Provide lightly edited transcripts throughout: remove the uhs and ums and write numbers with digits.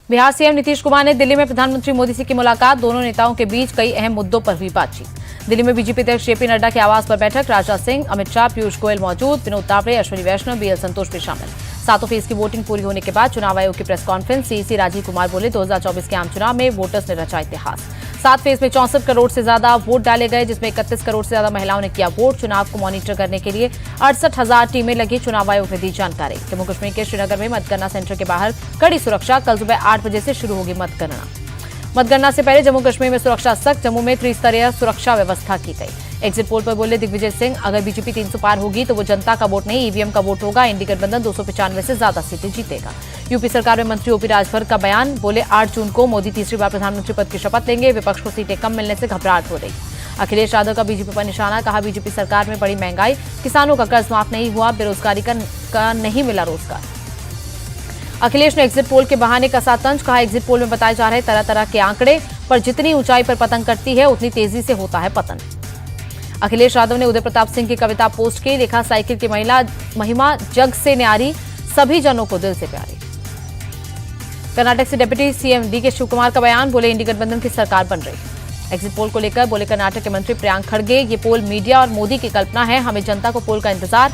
Bihar CM Nitish Kumar ने दिल्ली में प्रधानमंत्री मोदी से की मुलाकात। दोनों नेताओं के बीच कई अहम मुद्दों पर हुई बातचीत। दिल्ली में बीजेपी अध्यक्ष जेपी नड्डा के आवास पर बैठक। राजनाथ सिंह, अमित शाह, पीयूष गोयल मौजूद। विनोद तावड़े, अश्विनी वैष्णव, बीएल संतोष भी शामिल। 7 फेज की वोटिंग पूरी होने के बाद चुनाव आयोग की press conference. CEC Rajiv Kumar बोले, 2024 के आम चुनाव में वोटर्स ने रचा इतिहास। 7 फेज में 64 करोड़ से ज्यादा वोट डाले गए, जिसमें 31 करोड़ से ज्यादा महिलाओं ने किया वोट। चुनाव को मॉनिटर करने के लिए 68,000 टीमें लगी। चुनाव आयोग ने दी जानकारी। जम्मू कश्मीर के श्रीनगर में मतगणना सेंटर के बाहर कड़ी सुरक्षा। कल सुबह 8 बजे से शुरू होगी मतगणना। मतगणना से पहले जम्मू कश्मीर में सुरक्षा सख्त। जम्मू में त्रिस्तरीय सुरक्षा व्यवस्था की गई। एग्जिट पोल पर बोले दिग्विजय सिंह, अगर बीजेपी 300 पार होगी तो वो जनता का वोट नहीं, ईवीएम का वोट होगा। इंडी गठबंधन 295 से ज्यादा सीटें जीतेगा। यूपी सरकार में मंत्री ओपी राजभर का बयान। बोले, 8 जून को मोदी तीसरी बार प्रधानमंत्री पद की शपथ लेंगे। विपक्ष को सीटें कम मिलने से घबराहट हो रही। अखिलेश यादव का बीजेपी पर निशाना। कहा, बीजेपी सरकार में बड़ी महंगाई, किसानों का कर्ज माफ नहीं हुआ, बेरोजगारी का नहीं मिला रोजगार। अखिलेश ने एग्जिट पोल के बहाने कसा तंज। कहा, एग्जिट पोल में बताए जा रहे तरह तरह के आंकड़े, पर जितनी ऊंचाई पर पतंग करती है उतनी तेजी से होता है पतन। अखिलेश यादव ने उदय प्रताप सिंह की कविता पोस्ट की। लिखा, साइकिल की महिमा जग से न्यारी, सभी जनों को दिल से प्यारी। कर्नाटक से डिप्टी सीएम डीके शिवकुमार का बयान। बोले, इंडी गठबंधन की सरकार बन रही है। एग्जिट पोल को लेकर बोले कर्नाटक के मंत्री प्रियांक खड़गे, ये पोल मीडिया और मोदी की कल्पना है, हमें जनता को पोल का इंतजार।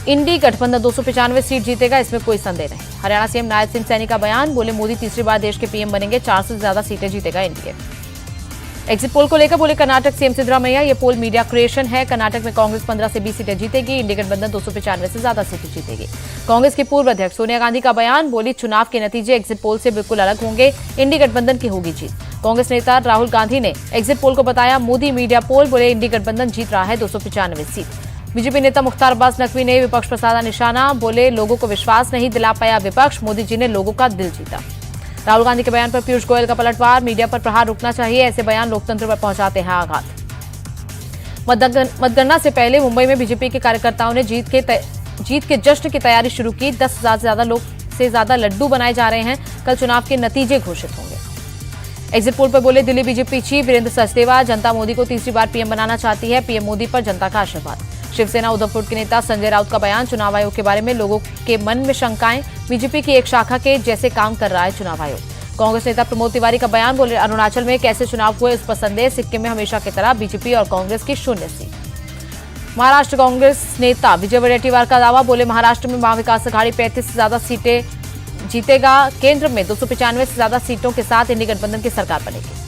इंडी गठबंधन 295 सीट जीतेगा, इसमें कोई संदेह नहीं। हरियाणा सीएम नायब सिंह सैनी का बयान। बोले, मोदी तीसरी बार देश के पीएम बनेंगे, 400 से ज्यादा सीटें जीतेगा एनडीए। एग्जिट पोल को लेकर बोले कर्नाटक सीएम सिद्धरामैया, ये पोल मीडिया क्रिएशन है। कर्नाटक में कांग्रेस 15 से 20 सीटें जीतेगी। इंडी गठबंधन 295 से ज्यादा सीटें जीतेगी। कांग्रेस की पूर्व अध्यक्ष सोनिया गांधी का बयान। बोली, चुनाव के नतीजे एग्जिट पोल से बिल्कुल अलग होंगे, इंडी गठबंधन की होगी जीत। कांग्रेस नेता राहुल गांधी ने एग्जिट पोल को बताया मोदी मीडिया पोल। बोले, इंडी गठबंधन जीत रहा है 295 सीट। बीजेपी नेता मुख्तार अब्बास नकवी ने विपक्ष पर साधा निशाना। बोले, लोगों को विश्वास नहीं दिला पाया विपक्ष, मोदी जी ने लोगों का दिल जीता। राहुल गांधी के बयान पर पीयूष गोयल का पलटवार। मीडिया पर प्रहार रुकना चाहिए, ऐसे बयान लोकतंत्र पर पहुंचाते हैं आघात। मतगणना से पहले मुंबई में बीजेपी के कार्यकर्ताओं ने जीत के जश्न की तैयारी शुरू की। 10,000 से ज्यादा लड्डू बनाए जा रहे हैं। कल चुनाव के नतीजे घोषित होंगे। एग्जिट पोल पर बोले दिल्ली बीजेपी चीफ वीरेंद्र सचदेवा, जनता मोदी को तीसरी बार पीएम बनाना चाहती है, पीएम मोदी पर जनता का आशीर्वाद। शिवसेना उद्धवपुर के नेता संजय राउत का बयान। चुनाव आयोग के बारे में लोगों के मन में शंकाएं, बीजेपी की एक शाखा के जैसे काम कर रहा है चुनाव आयोग। कांग्रेस नेता प्रमोद तिवारी का बयान। बोले, अरुणाचल में कैसे चुनाव हुए इस पर संदेह, सिक्किम में हमेशा की तरह बीजेपी और कांग्रेस की 0 सीट। महाराष्ट्र कांग्रेस नेता विजय वडेट्टीवार का दावा। बोले, महाराष्ट्र में महाविकास अघाड़ी 35 से ज्यादा सीटें जीतेगा। केंद्र में 295 से ज्यादा सीटों के साथ इंडी गठबंधन की सरकार बनेगी।